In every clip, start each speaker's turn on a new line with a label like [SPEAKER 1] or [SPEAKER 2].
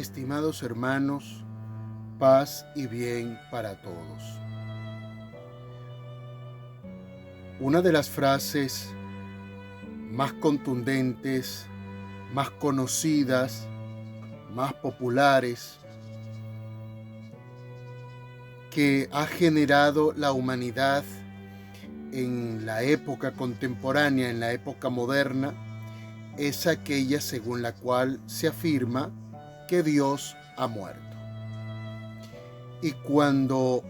[SPEAKER 1] estimados hermanos, paz y bien para todos. Una de las frases más contundentes, más conocidas, más populares que ha generado la humanidad en la época contemporánea, en la época moderna, es aquella según la cual se afirma que Dios ha muerto. Y cuando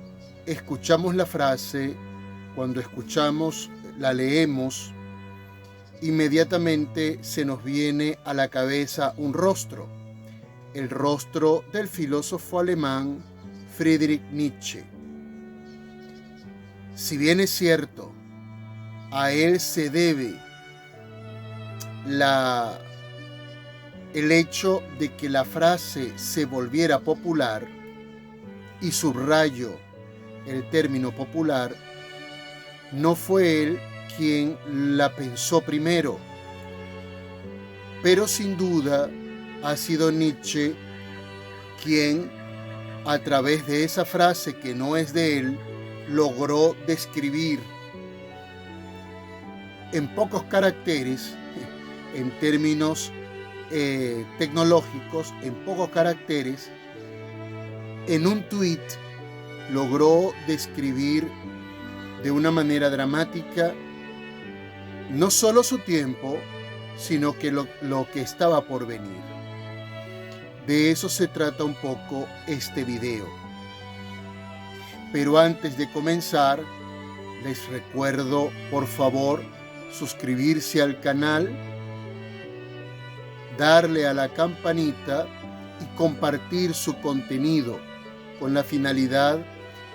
[SPEAKER 1] escuchamos la frase, cuando la leemos, inmediatamente se nos viene a la cabeza un rostro, el rostro del filósofo alemán Friedrich Nietzsche. Si bien es cierto, a él se debe el hecho de que la frase se volviera popular, y subrayo el término popular, no fue él quien la pensó primero, pero sin duda ha sido Nietzsche quien, a través de esa frase que no es de él, logró describir en pocos caracteres, en términos tecnológicos, en pocos caracteres, en un tuit logró describir de una manera dramática no solo su tiempo, sino que lo que estaba por venir. De eso se trata un poco este video. Pero antes de comenzar, les recuerdo, por favor, suscribirse al canal, darle a la campanita y compartir su contenido con la finalidad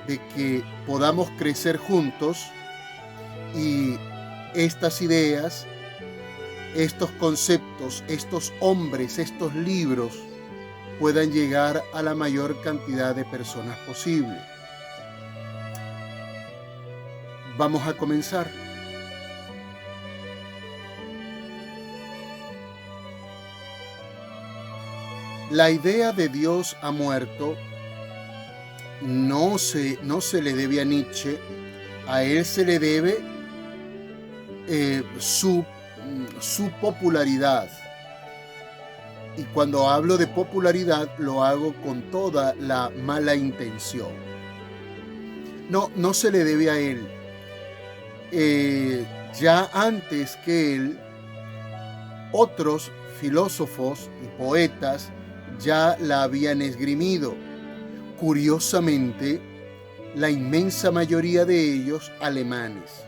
[SPEAKER 1] de que podamos crecer juntos y estas ideas, estos conceptos, estos hombres, estos libros puedan llegar a la mayor cantidad de personas posible. Vamos a comenzar. La idea de Dios ha muerto no se le debe a Nietzsche, a él se le debe su popularidad. Y cuando hablo de popularidad lo hago con toda la mala intención. No se le debe a él. Ya antes que él, otros filósofos y poetas ya la habían esgrimido. Curiosamente, la inmensa mayoría de ellos alemanes.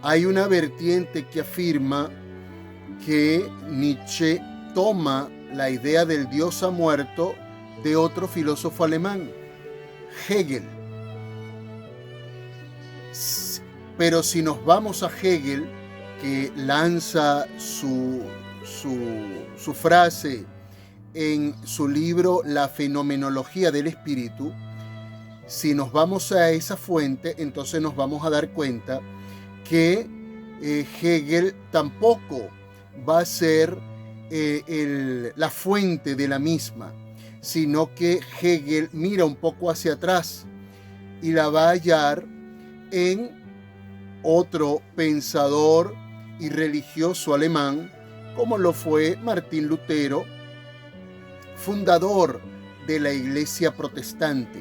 [SPEAKER 1] Hay una vertiente que afirma que Nietzsche toma la idea del Dios ha muerto de otro filósofo alemán, Hegel. Pero si nos vamos a Hegel, que lanza su frase en su libro La fenomenología del espíritu, si nos vamos a esa fuente, entonces nos vamos a dar cuenta que Hegel tampoco va a ser la fuente de la misma, sino que Hegel mira un poco hacia atrás y la va a hallar en otro pensador y religioso alemán, como lo fue Martín Lutero, fundador de la Iglesia protestante.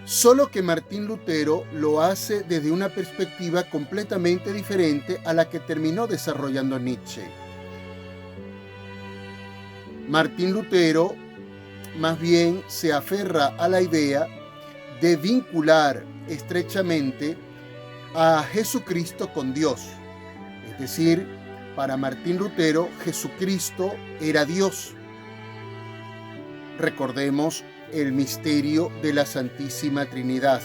[SPEAKER 1] Solo que Martín Lutero lo hace desde una perspectiva completamente diferente a la que terminó desarrollando Nietzsche. Martín Lutero más bien se aferra a la idea de vincular estrechamente a Jesucristo con Dios. Es decir, para Martín Lutero, Jesucristo era Dios. Recordemos el misterio de la Santísima Trinidad.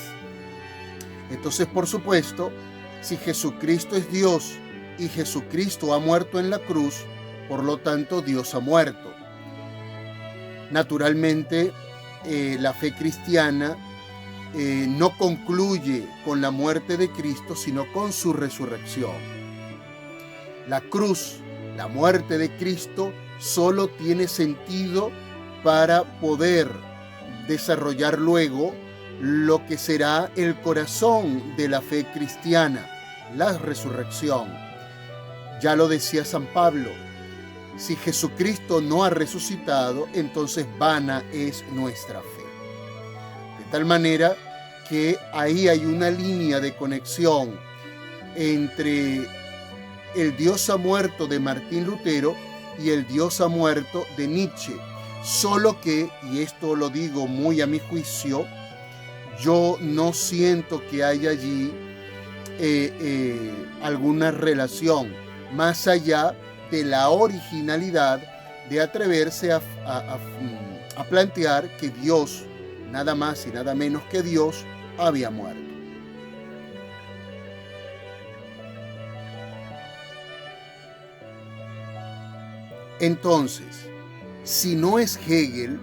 [SPEAKER 1] Entonces, por supuesto, si Jesucristo es Dios y Jesucristo ha muerto en la cruz, por lo tanto, Dios ha muerto. Naturalmente, la fe cristiana no concluye con la muerte de Cristo, sino con su resurrección. La cruz, la muerte de Cristo, solo tiene sentido para poder desarrollar luego lo que será el corazón de la fe cristiana, la resurrección. Ya lo decía San Pablo, si Jesucristo no ha resucitado, entonces vana es nuestra fe. De tal manera que ahí hay una línea de conexión entre el Dios ha muerto de Martín Lutero y el Dios ha muerto de Nietzsche. Solo que, y esto lo digo muy a mi juicio, yo no siento que haya allí alguna relación más allá de la originalidad de atreverse a plantear que Dios, nada más y nada menos que Dios, había muerto. Entonces, si no es Hegel,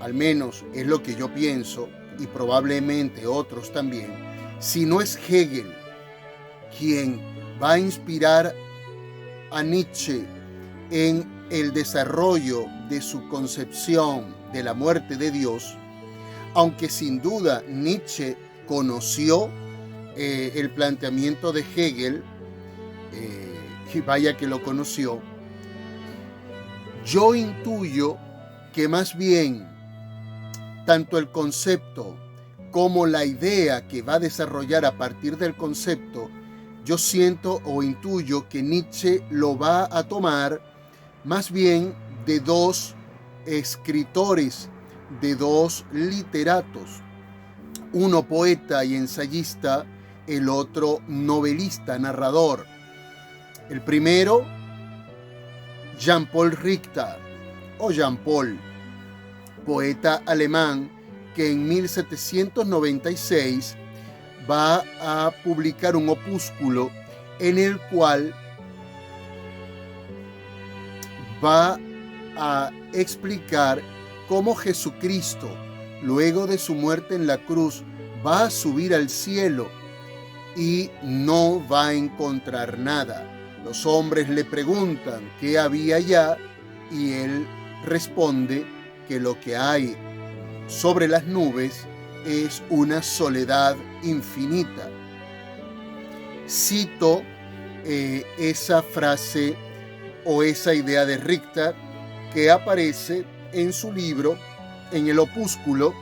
[SPEAKER 1] al menos es lo que yo pienso, y probablemente otros también, si no es Hegel quien va a inspirar a Nietzsche en el desarrollo de su concepción de la muerte de Dios, aunque sin duda Nietzsche conoció el planteamiento de Hegel, y vaya que lo conoció, yo intuyo que más bien tanto el concepto como la idea que va a desarrollar a partir del concepto, yo siento o intuyo que Nietzsche lo va a tomar más bien de dos escritores, de dos literatos, uno poeta y ensayista, el otro novelista, narrador. El primero, Jean-Paul Richter, o Jean-Paul, poeta alemán que en 1796 va a publicar un opúsculo en el cual va a explicar cómo Jesucristo, luego de su muerte en la cruz, va a subir al cielo y no va a encontrar nada. Los hombres le preguntan qué había allá y él responde que lo que hay sobre las nubes es una soledad infinita. Cito esa frase o esa idea de Richter que aparece en su libro, en el opúsculo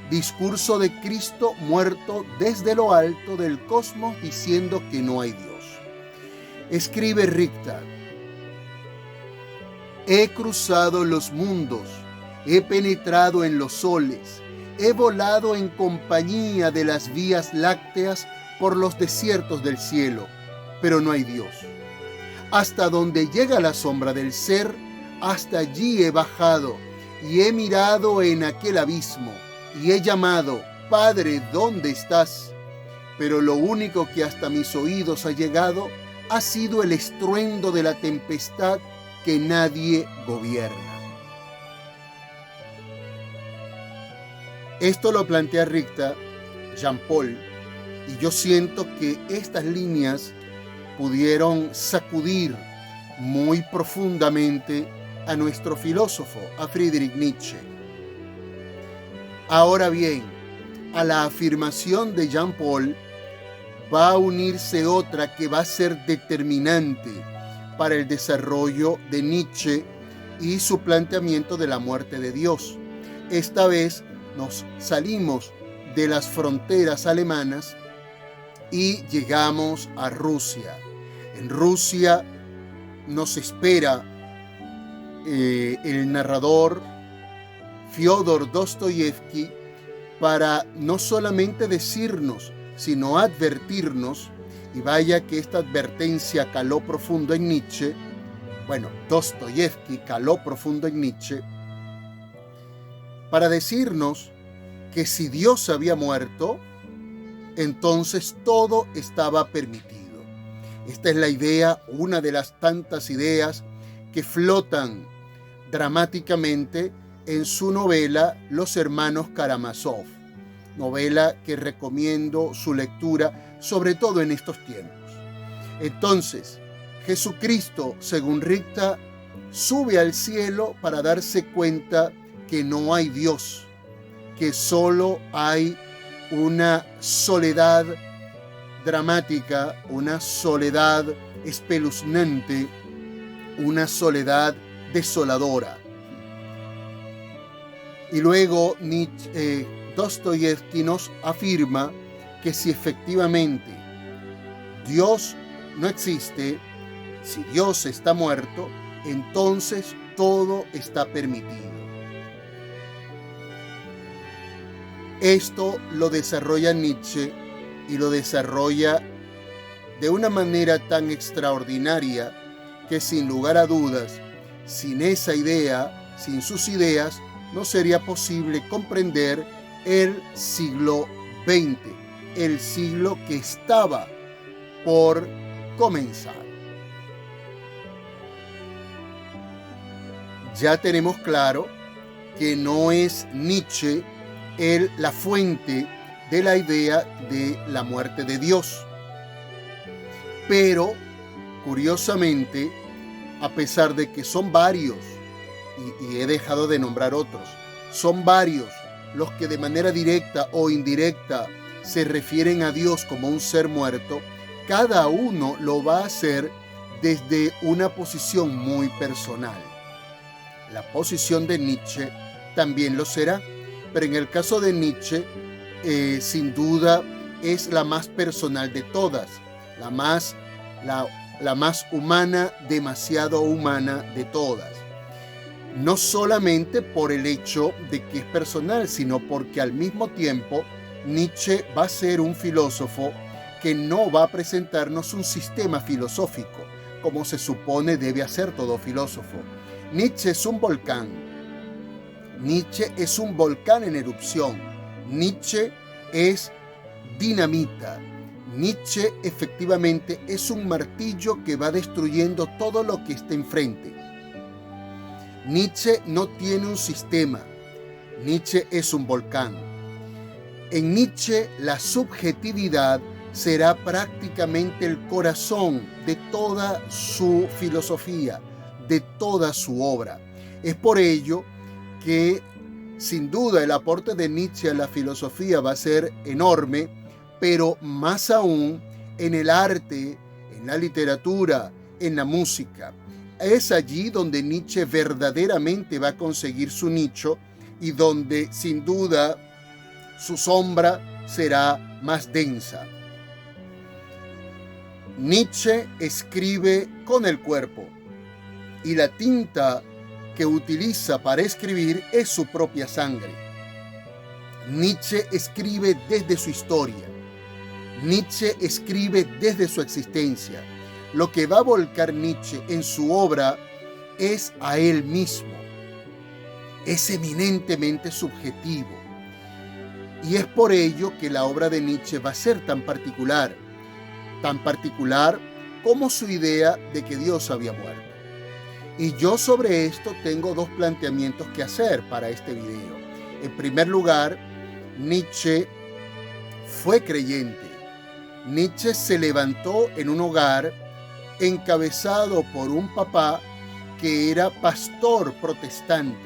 [SPEAKER 1] Discurso de Cristo muerto desde lo alto del cosmos diciendo que no hay Dios. Escribe Richter: he cruzado los mundos, he penetrado en los soles, he volado en compañía de las vías lácteas por los desiertos del cielo, pero no hay Dios. Hasta donde llega la sombra del ser, hasta allí he bajado y he mirado en aquel abismo y he llamado: Padre, ¿dónde estás? Pero lo único que hasta mis oídos ha llegado ha sido el estruendo de la tempestad que nadie gobierna. Esto lo plantea Richter, Jean-Paul, y yo siento que estas líneas pudieron sacudir muy profundamente a nuestro filósofo, a Friedrich Nietzsche. Ahora bien, a la afirmación de Jean-Paul va a unirse otra que va a ser determinante para el desarrollo de Nietzsche y su planteamiento de la muerte de Dios. Esta vez nos salimos de las fronteras alemanas y llegamos a Rusia. En Rusia nos espera el narrador Fyodor Dostoyevsky para no solamente decirnos, sino advertirnos, y vaya que esta advertencia caló profundo en Nietzsche. Bueno, Dostoyevsky caló profundo en Nietzsche para decirnos que si Dios había muerto, entonces todo estaba permitido. Esta es la idea, una de las tantas ideas que flotan dramáticamente en su novela Los hermanos Karamazov, novela que recomiendo su lectura, sobre todo en estos tiempos. Entonces, Jesucristo, según Richter, sube al cielo para darse cuenta que no hay Dios, que solo hay una soledad dramática, una soledad espeluznante, una soledad desoladora. Y luego Dostoyevsky nos afirma que si efectivamente Dios no existe, si Dios está muerto, entonces todo está permitido. Esto lo desarrolla Nietzsche y lo desarrolla de una manera tan extraordinaria que sin lugar a dudas, sin esa idea, sin sus ideas, no sería posible comprender el siglo XX, el siglo que estaba por comenzar. Ya tenemos claro que no es Nietzsche la fuente de la idea de la muerte de Dios. Pero, curiosamente, a pesar de que son varios, y he dejado de nombrar otros, son varios los que de manera directa o indirecta se refieren a Dios como un ser muerto, cada uno lo va a hacer desde una posición muy personal. La posición de Nietzsche también lo será, pero en el caso de Nietzsche, sin duda es la más personal de todas, la más humana, demasiado humana de todas. No solamente por el hecho de que es personal, sino porque al mismo tiempo Nietzsche va a ser un filósofo que no va a presentarnos un sistema filosófico, como se supone debe hacer todo filósofo. Nietzsche es un volcán. Nietzsche es un volcán en erupción. Nietzsche es dinamita. Nietzsche efectivamente es un martillo que va destruyendo todo lo que está enfrente. Nietzsche no tiene un sistema. Nietzsche es un volcán. En Nietzsche la subjetividad será prácticamente el corazón de toda su filosofía, de toda su obra. Es por ello que sin duda el aporte de Nietzsche a la filosofía va a ser enorme, pero más aún en el arte, en la literatura, en la música. Es allí donde Nietzsche verdaderamente va a conseguir su nicho y donde sin duda su sombra será más densa. Nietzsche escribe con el cuerpo y la tinta que utiliza para escribir es su propia sangre. Nietzsche escribe desde su historia. Nietzsche escribe desde su existencia. Lo que va a volcar Nietzsche en su obra es a él mismo. Es eminentemente subjetivo. Y es por ello que la obra de Nietzsche va a ser tan particular como su idea de que Dios había muerto. Y yo sobre esto tengo dos planteamientos que hacer para este video. En primer lugar, Nietzsche fue creyente. Nietzsche se levantó en un hogar encabezado por un papá que era pastor protestante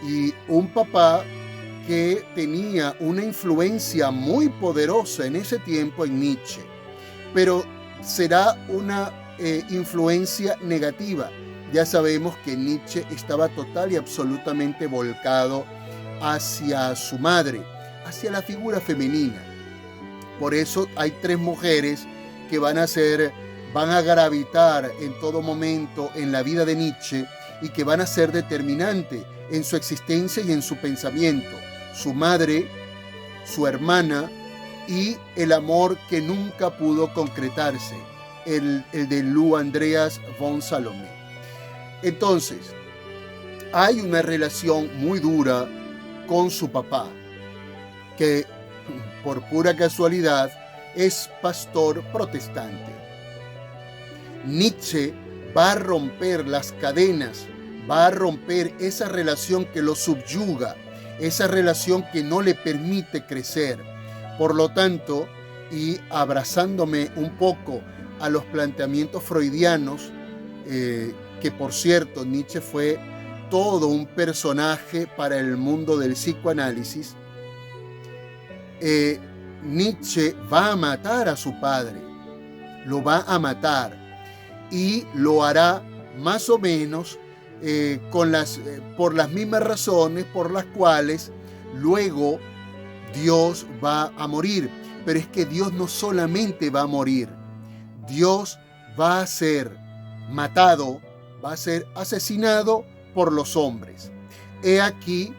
[SPEAKER 1] y un papá que tenía una influencia muy poderosa en ese tiempo en Nietzsche, pero será una influencia negativa. Ya sabemos que Nietzsche estaba total y absolutamente volcado hacia su madre, hacia la figura femenina. Por eso hay tres mujeres que van a gravitar en todo momento en la vida de Nietzsche y que van a ser determinantes en su existencia y en su pensamiento. Su madre, su hermana y el amor que nunca pudo concretarse, el de Lou Andreas von Salome. Entonces, hay una relación muy dura con su papá, que por pura casualidad es pastor protestante. Nietzsche va a romper las cadenas, va a romper esa relación que lo subyuga, esa relación que no le permite crecer. Por lo tanto, y abrazándome un poco a los planteamientos freudianos, que por cierto Nietzsche fue todo un personaje para el mundo del psicoanálisis, Nietzsche va a matar a su padre, lo va a matar y lo hará más o menos por las mismas razones por las cuales luego Dios va a morir. Pero es que Dios no solamente va a morir, Dios va a ser matado, va a ser asesinado por los hombres. He aquí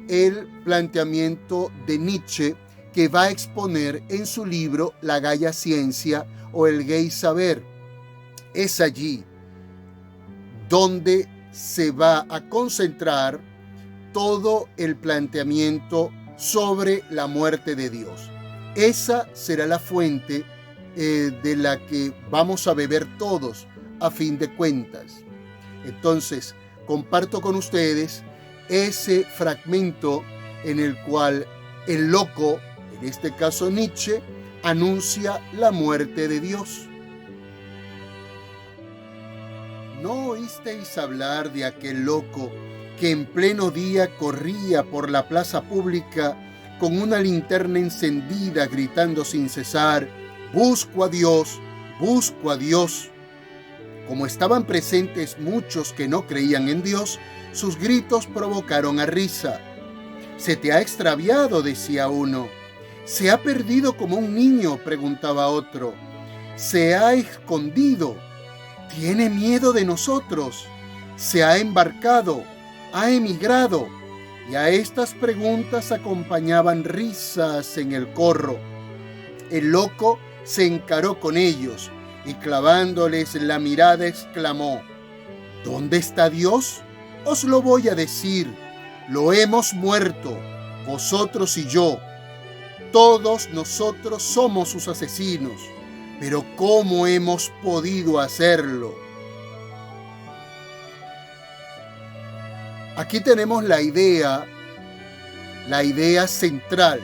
[SPEAKER 1] el planteamiento de Nietzsche que va a exponer en su libro La Gaya Ciencia o el Gay Saber. Es allí donde se va a concentrar todo el planteamiento sobre la muerte de Dios. Esa será la fuente de la que vamos a beber todos a fin de cuentas. Entonces, comparto con ustedes ese fragmento en el cual el loco, en este caso Nietzsche, anuncia la muerte de Dios. ¿No oísteis hablar de aquel loco que en pleno día corría por la plaza pública con una linterna encendida gritando sin cesar: «Busco a Dios, busco a Dios»? Como estaban presentes muchos que no creían en Dios, sus gritos provocaron a risa. «Se te ha extraviado», decía uno. «Se ha perdido como un niño», preguntaba otro. «Se ha escondido. Tiene miedo de nosotros. Se ha embarcado. Ha emigrado». Y a estas preguntas acompañaban risas en el corro. El loco se encaró con ellos y clavándoles la mirada exclamó: «¿Dónde está Dios? Os lo voy a decir. Lo hemos muerto, vosotros y yo. Todos nosotros somos sus asesinos. Pero ¿cómo hemos podido hacerlo?». Aquí tenemos la idea central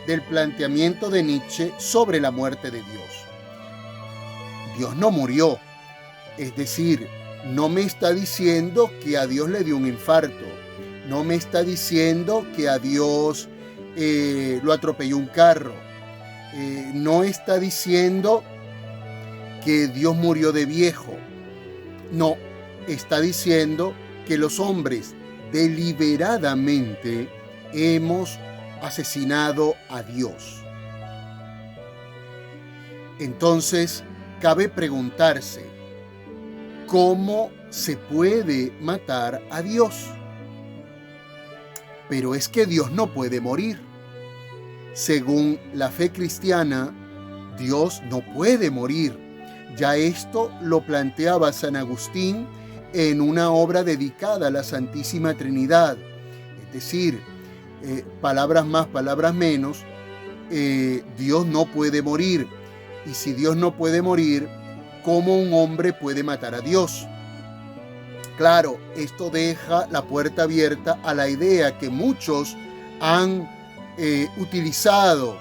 [SPEAKER 1] del planteamiento de Nietzsche sobre la muerte de Dios. Dios no murió, es decir, no me está diciendo que a Dios le dio un infarto, no me está diciendo que a Dios lo atropelló un carro, no está diciendo que Dios murió de viejo, no, está diciendo que los hombres deliberadamente hemos asesinado a Dios. Entonces, cabe preguntarse, ¿cómo se puede matar a Dios? Pero es que Dios no puede morir. Según la fe cristiana, Dios no puede morir. Ya esto lo planteaba San Agustín en una obra dedicada a la Santísima Trinidad. Es decir, palabras más, palabras menos, Dios no puede morir. Y si Dios no puede morir, ¿cómo un hombre puede matar a Dios? Claro, esto deja la puerta abierta a la idea que muchos han utilizado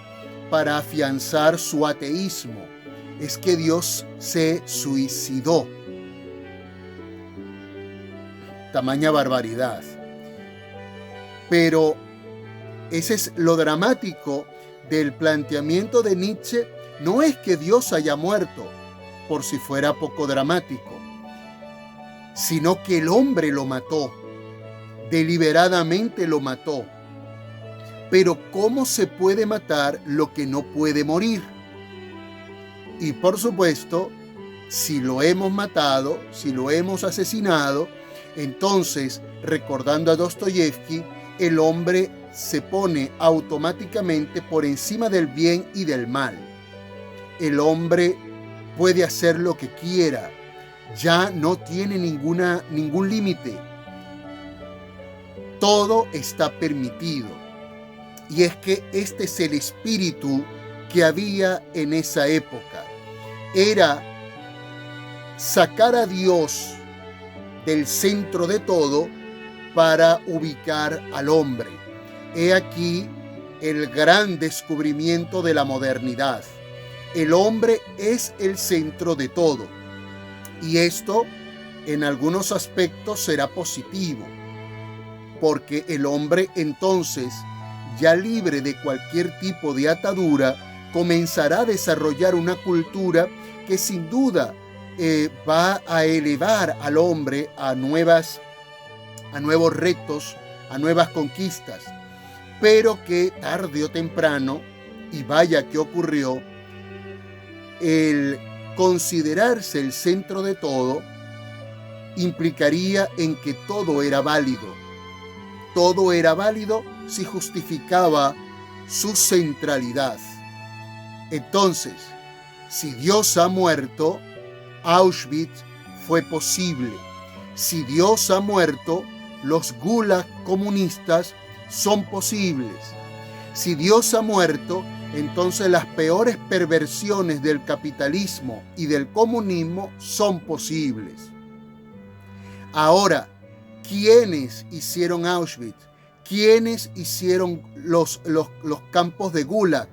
[SPEAKER 1] para afianzar su ateísmo. Es que Dios se suicidó. Tamaña barbaridad. Pero ese es lo dramático del planteamiento de Nietzsche. No es que Dios haya muerto, por si fuera poco dramático, sino que el hombre lo mató, deliberadamente lo mató. Pero ¿cómo se puede matar lo que no puede morir? Y por supuesto, si lo hemos matado, si lo hemos asesinado, entonces, recordando a Dostoyevsky, el hombre se pone automáticamente por encima del bien y del mal. El hombre puede hacer lo que quiera, ya no tiene ningún límite. Todo está permitido. Y es que este es el espíritu que había en esa época. Era sacar a Dios del centro de todo para ubicar al hombre. He aquí el gran descubrimiento de la modernidad. El hombre es el centro de todo. Y esto en algunos aspectos será positivo, porque el hombre entonces, ya libre de cualquier tipo de atadura, comenzará a desarrollar una cultura que sin duda va a elevar al hombre a nuevos retos, a nuevas conquistas, pero que tarde o temprano, y vaya que ocurrió, el considerarse el centro de todo implicaría en que todo era válido. Todo era válido si justificaba su centralidad. Entonces, si Dios ha muerto, Auschwitz fue posible. Si Dios ha muerto, los gulag comunistas son posibles. Si Dios ha muerto, entonces las peores perversiones del capitalismo y del comunismo son posibles. Ahora, ¿quiénes hicieron Auschwitz? ¿Quiénes hicieron los campos de gulag?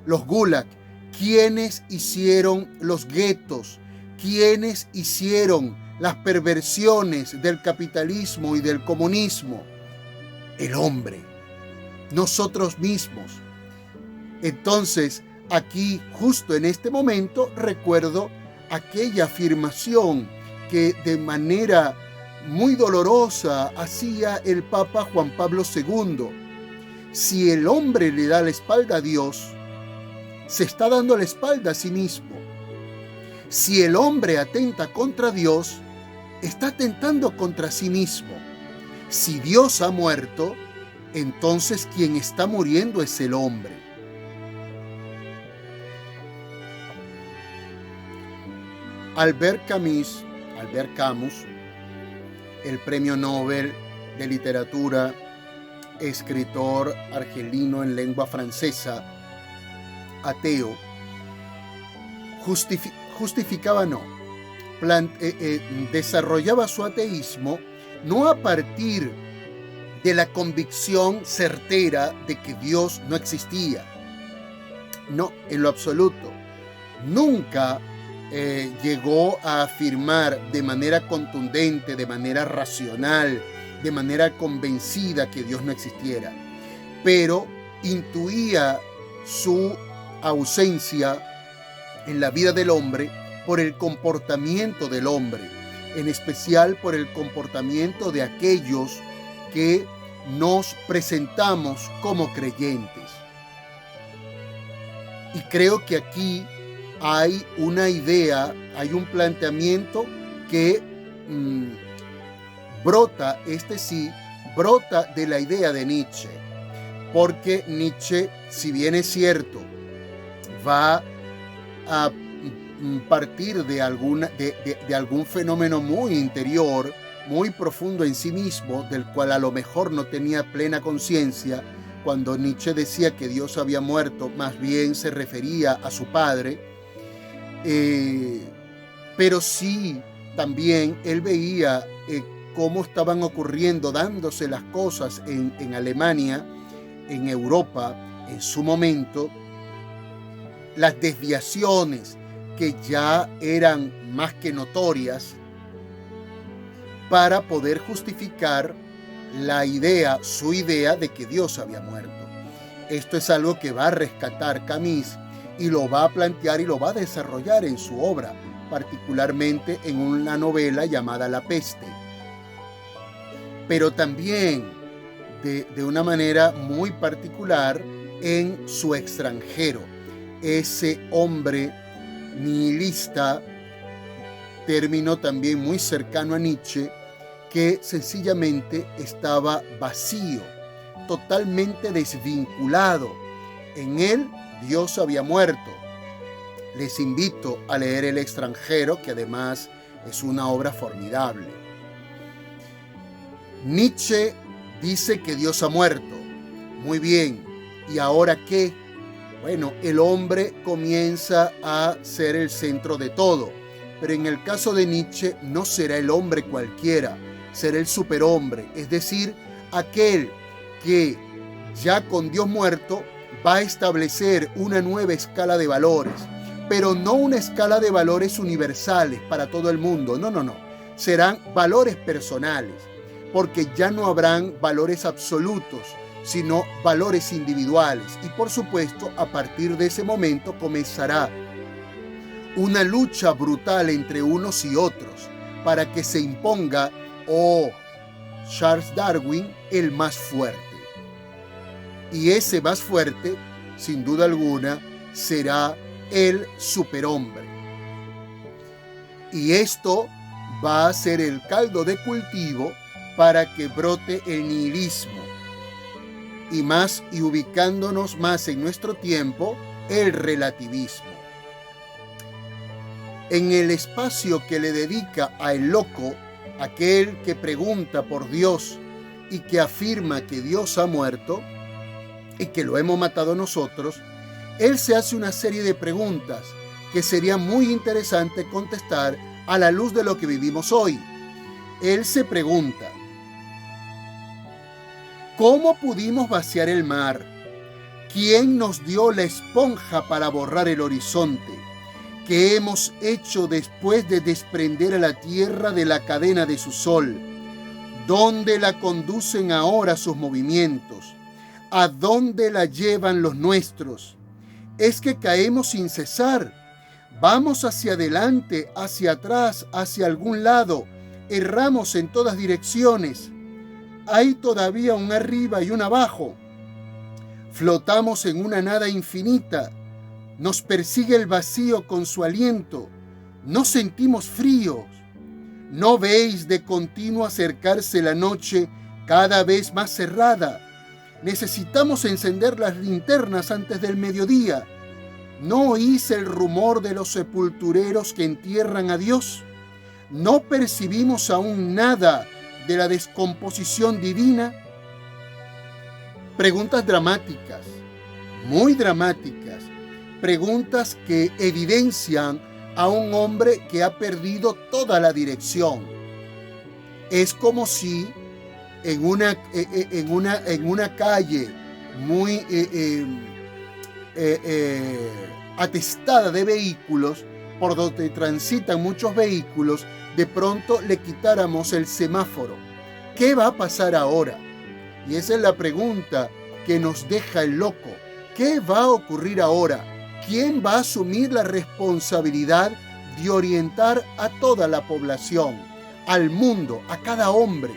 [SPEAKER 1] Los gulag. ¿Quiénes hicieron los guetos? ¿Quiénes hicieron las perversiones del capitalismo y del comunismo? El hombre. Nosotros mismos. Entonces, aquí, justo en este momento, recuerdo aquella afirmación que de manera muy dolorosa hacía el Papa Juan Pablo II. Si el hombre le da la espalda a Dios, se está dando la espalda a sí mismo. Si el hombre atenta contra Dios, está atentando contra sí mismo. Si Dios ha muerto, entonces quien está muriendo es el hombre. Albert Camus, el premio Nobel de literatura, escritor argelino en lengua francesa, ateo, desarrollaba su ateísmo no a partir de la convicción certera de que Dios no existía. No, en lo absoluto. Nunca llegó a afirmar de manera contundente, de manera racional, de manera convencida que Dios no existiera, pero intuía su ausencia en la vida del hombre por el comportamiento del hombre, en especial por el comportamiento de aquellos que nos presentamos como creyentes. Y creo que aquí hay una idea, hay un planteamiento que brota de la idea de Nietzsche, porque Nietzsche, si bien es cierto, va a partir de algún fenómeno muy interior, muy profundo en sí mismo, del cual a lo mejor no tenía plena conciencia. Cuando Nietzsche decía que Dios había muerto, más bien se refería a su padre, pero sí también él veía cómo estaban ocurriendo, dándose las cosas en Alemania, en Europa, en su momento, las desviaciones que ya eran más que notorias para poder justificar su idea de que Dios había muerto. Esto es algo que va a rescatar Camus y lo va a plantear y lo va a desarrollar en su obra, particularmente en una novela llamada La Peste. Pero también de una manera muy particular en Su extranjero, ese hombre nihilista, término también muy cercano a Nietzsche, que sencillamente estaba vacío, totalmente desvinculado. En él Dios había muerto. Les invito a leer El extranjero, que además es una obra formidable. Nietzsche dice que Dios ha muerto. Muy bien. ¿Y ahora qué? Bueno, el hombre comienza a ser el centro de todo. Pero en el caso de Nietzsche no será el hombre cualquiera, será el superhombre, es decir, aquel que ya con Dios muerto va a establecer una nueva escala de valores, pero no una escala de valores universales para todo el mundo, no, serán valores personales, porque ya no habrán valores absolutos, sino valores individuales. Y por supuesto, a partir de ese momento comenzará una lucha brutal entre unos y otros para que se imponga, Charles Darwin, el más fuerte. Y ese más fuerte, sin duda alguna, será el superhombre. Y esto va a ser el caldo de cultivo para que brote el nihilismo. Y ubicándonos más en nuestro tiempo, el relativismo. En el espacio que le dedica a el loco, aquel que pregunta por Dios y que afirma que Dios ha muerto y que lo hemos matado nosotros, él se hace una serie de preguntas que sería muy interesante contestar a la luz de lo que vivimos hoy. Él se pregunta: ¿cómo pudimos vaciar el mar? ¿Quién nos dio la esponja para borrar el horizonte? ¿Qué hemos hecho después de desprender a la Tierra de la cadena de su sol? ¿Dónde la conducen ahora sus movimientos? ¿A dónde la llevan los nuestros? Es que caemos sin cesar. Vamos hacia adelante, hacia atrás, hacia algún lado. Erramos en todas direcciones. Hay todavía un arriba y un abajo. Flotamos en una nada infinita. Nos persigue el vacío con su aliento. No sentimos fríos. ¿No veis de continuo acercarse la noche cada vez más cerrada? Necesitamos encender las linternas antes del mediodía. ¿No oís el rumor de los sepultureros que entierran a Dios? ¿No percibimos aún nada de la descomposición divina? Preguntas dramáticas, muy dramáticas, preguntas que evidencian a un hombre que ha perdido toda la dirección. Es como si en una calle muy atestada de vehículos, por donde transitan muchos vehículos, de pronto le quitáramos el semáforo. ¿Qué va a pasar ahora? Y esa es la pregunta que nos deja el loco. ¿Qué va a ocurrir ahora? ¿Quién va a asumir la responsabilidad de orientar a toda la población, al mundo, a cada hombre?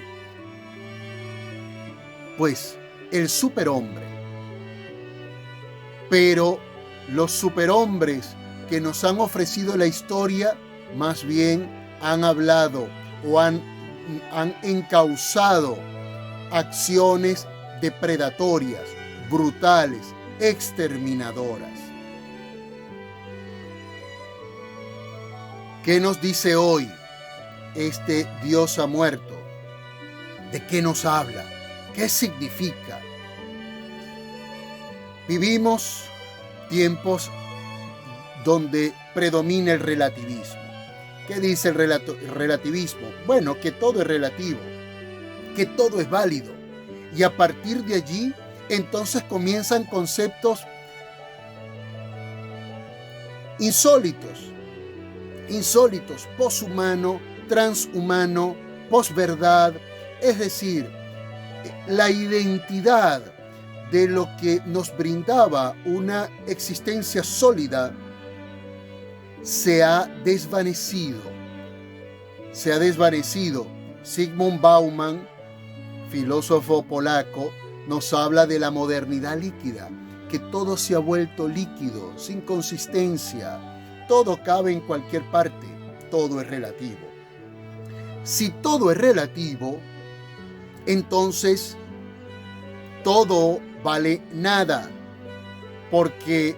[SPEAKER 1] Pues el superhombre. Pero los superhombres que nos han ofrecido la historia, más bien han hablado o han encauzado acciones depredatorias, brutales, exterminadoras. ¿Qué nos dice hoy este Dios ha muerto? ¿De qué nos habla? ¿Qué significa? Vivimos tiempos donde predomina el relativismo. ¿Qué dice el relativismo? Bueno, que todo es relativo, que todo es válido. Y a partir de allí, entonces comienzan conceptos insólitos, poshumano, transhumano, posverdad, es decir, la identidad de lo que nos brindaba una existencia sólida se ha desvanecido. Zygmunt Bauman, filósofo polaco, nos habla de la modernidad líquida, que todo se ha vuelto líquido, sin consistencia, todo cabe en cualquier parte, todo es relativo. Si todo es relativo, entonces todo vale nada, porque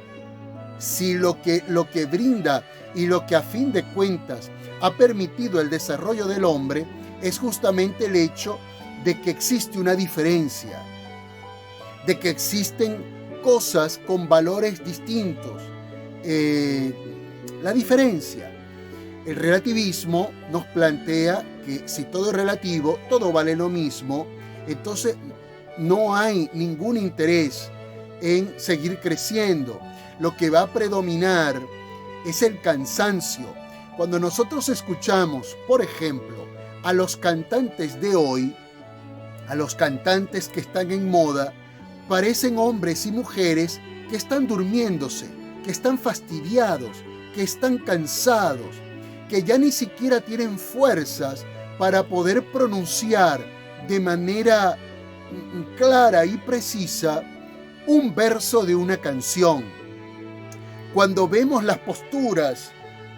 [SPEAKER 1] si lo que brinda y lo que a fin de cuentas ha permitido el desarrollo del hombre es justamente el hecho de que existe una diferencia, de que existen cosas con valores distintos. La diferencia. El relativismo nos plantea que si todo es relativo, todo vale lo mismo, entonces no hay ningún interés en seguir creciendo. Lo que va a predominar es el cansancio. Cuando nosotros escuchamos, por ejemplo, a los cantantes de hoy, a los cantantes que están en moda, parecen hombres y mujeres que están durmiéndose, que están fastidiados, que están cansados, que ya ni siquiera tienen fuerzas para poder pronunciar de manera clara y precisa un verso de una canción. Cuando vemos las posturas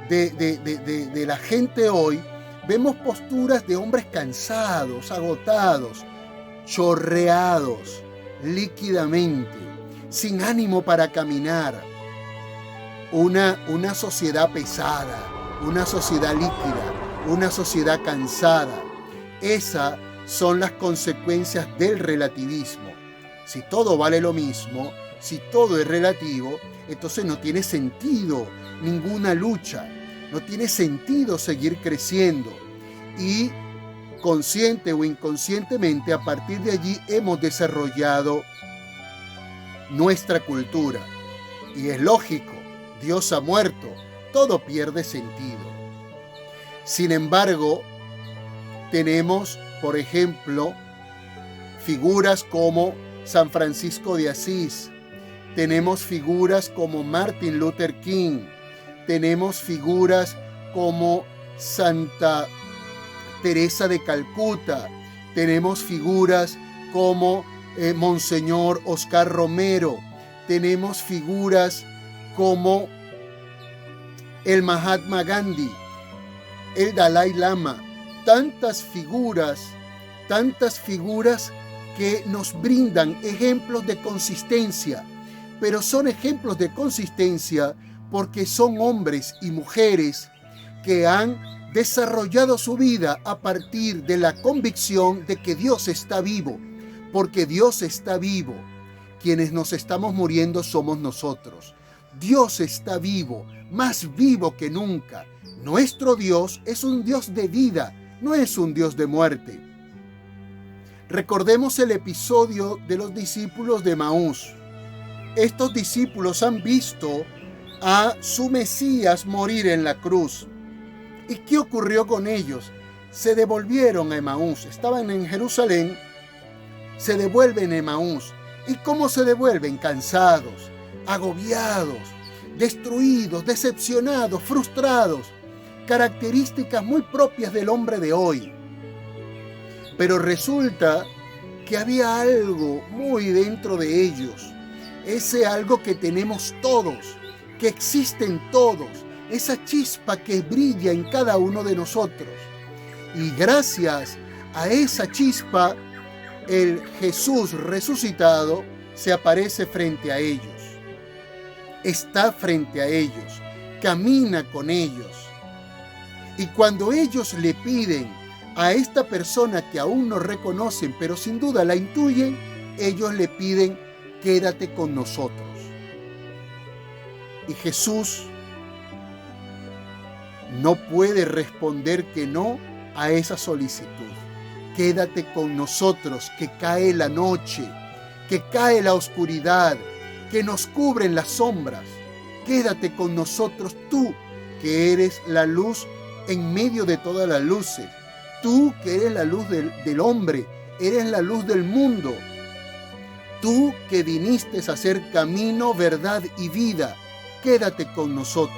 [SPEAKER 1] de la gente hoy, vemos posturas de hombres cansados, agotados, chorreados líquidamente, sin ánimo para caminar. Una sociedad pesada, una sociedad líquida, una sociedad cansada. Esas son las consecuencias del relativismo. Si todo vale lo mismo, si todo es relativo, entonces no tiene sentido ninguna lucha, no tiene sentido seguir creciendo. Y consciente o inconscientemente, a partir de allí hemos desarrollado nuestra cultura. Y es lógico, Dios ha muerto, todo pierde sentido. Sin embargo, tenemos, por ejemplo, figuras como San Francisco de Asís, tenemos figuras como Martin Luther King, tenemos figuras como Santa Teresa de Calcuta, tenemos figuras como Monseñor Oscar Romero, tenemos figuras como el Mahatma Gandhi, el Dalai Lama, tantas figuras que nos brindan ejemplos de consistencia, pero son ejemplos de consistencia porque son hombres y mujeres que han desarrollado su vida a partir de la convicción de que Dios está vivo, porque Dios está vivo. Quienes nos estamos muriendo somos nosotros. Dios está vivo, más vivo que nunca. Nuestro Dios es un Dios de vida, no es un Dios de muerte. Recordemos el episodio de los discípulos de Maús. Estos discípulos han visto a su Mesías morir en la cruz. ¿Y qué ocurrió con ellos? Se devolvieron a Emaús. Estaban en Jerusalén, se devuelven a Emaús. ¿Y cómo se devuelven? Cansados, agobiados, destruidos, decepcionados, frustrados. Características muy propias del hombre de hoy. Pero resulta que había algo muy dentro de ellos. Ese algo que tenemos todos, que existen todos. Esa chispa que brilla en cada uno de nosotros. Y gracias a esa chispa, el Jesús resucitado se aparece frente a ellos. Está frente a ellos, camina con ellos. Y cuando ellos le piden a esta persona que aún no reconocen, pero sin duda la intuyen, ellos le piden, quédate con nosotros. Y Jesús no puede responder que no a esa solicitud. Quédate con nosotros, que cae la noche, que cae la oscuridad, que nos cubren las sombras. Quédate con nosotros tú, que eres la luz en medio de todas las luces. Tú que eres la luz del hombre, eres la luz del mundo. Tú que viniste a ser camino, verdad y vida, quédate con nosotros.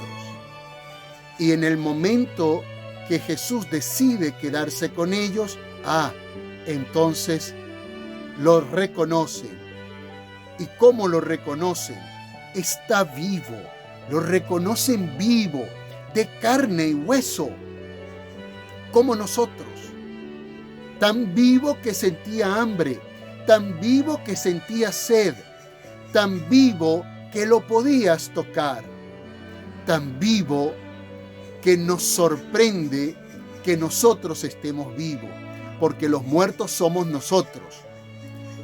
[SPEAKER 1] Y en el momento que Jesús decide quedarse con ellos, entonces lo reconocen. ¿Y cómo lo reconocen? Está vivo, lo reconocen vivo, de carne y hueso, como nosotros. Tan vivo que sentía hambre, tan vivo que sentía sed, tan vivo que lo podías tocar, tan vivo que nos sorprende que nosotros estemos vivos, porque los muertos somos nosotros.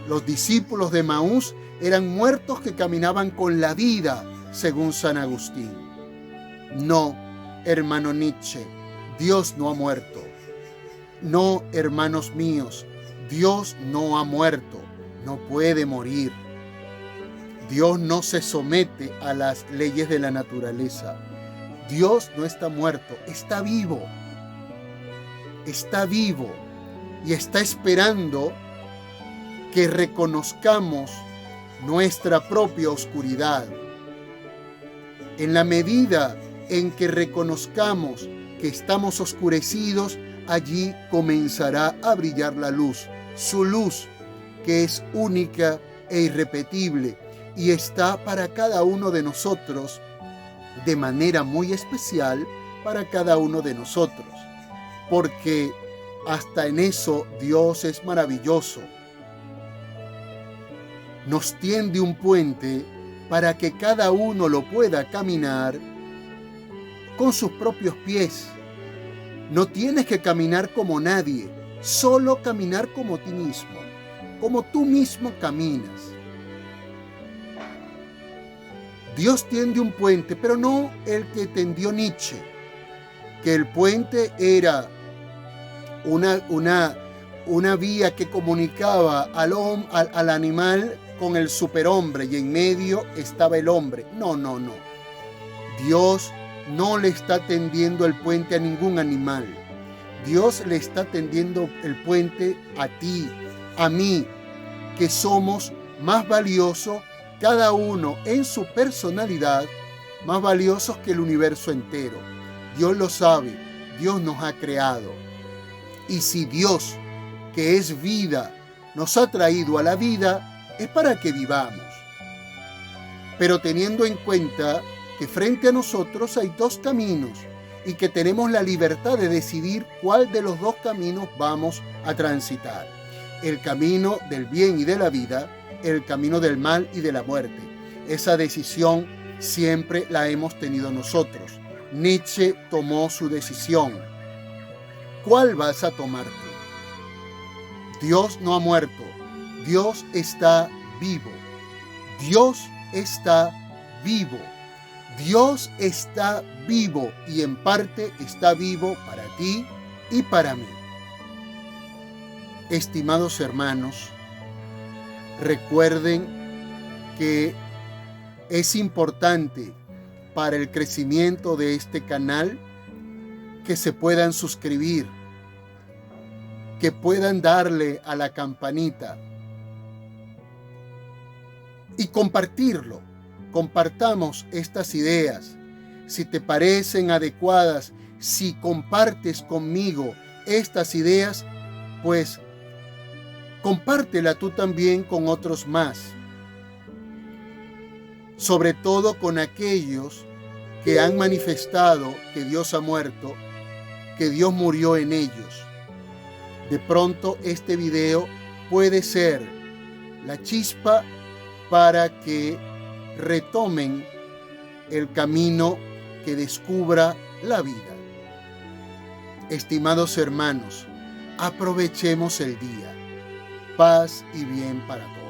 [SPEAKER 1] Los discípulos de Maús eran muertos que caminaban con la vida, según San Agustín. No, hermano Nietzsche, Dios no ha muerto. No, hermanos míos, Dios no ha muerto, no puede morir. Dios no se somete a las leyes de la naturaleza. Dios no está muerto, está vivo. está vivo y está esperando que reconozcamos nuestra propia oscuridad. En la medida en que reconozcamos que estamos oscurecidos, allí comenzará a brillar la luz, su luz, que es única e irrepetible y está para cada uno de nosotros de manera muy especial para cada uno de nosotros, porque hasta en eso Dios es maravilloso. Nos tiende un puente para que cada uno lo pueda caminar con sus propios pies. No tienes que caminar como nadie, solo caminar como ti mismo, como tú mismo caminas. Dios tiende un puente, pero no el que tendió Nietzsche, que el puente era una vía que comunicaba al animal con el superhombre y en medio estaba el hombre. No. Dios no le está tendiendo el puente a ningún animal. Dios le está tendiendo el puente a ti, a mí, que somos más valiosos, cada uno en su personalidad, más valiosos que el universo entero. Dios lo sabe, Dios nos ha creado. Y si Dios, que es vida, nos ha traído a la vida, es para que vivamos. Pero teniendo en cuenta que frente a nosotros hay dos caminos y que tenemos la libertad de decidir cuál de los dos caminos vamos a transitar. El camino del bien y de la vida, el camino del mal y de la muerte. Esa decisión siempre la hemos tenido nosotros. Nietzsche tomó su decisión. ¿Cuál vas a tomar tú? Dios no ha muerto. Dios está vivo. Dios está vivo. Dios está vivo y en parte está vivo para ti y para mí. Estimados hermanos, recuerden que es importante para el crecimiento de este canal que se puedan suscribir, que puedan darle a la campanita y compartirlo. Compartamos estas ideas. Si te parecen adecuadas, si compartes conmigo estas ideas, pues compártela tú también con otros más. Sobre todo con aquellos que han manifestado que Dios ha muerto, que Dios murió en ellos. De pronto este video puede ser la chispa para que retomen el camino que descubra la vida. Estimados hermanos, aprovechemos el día. Paz y bien para todos.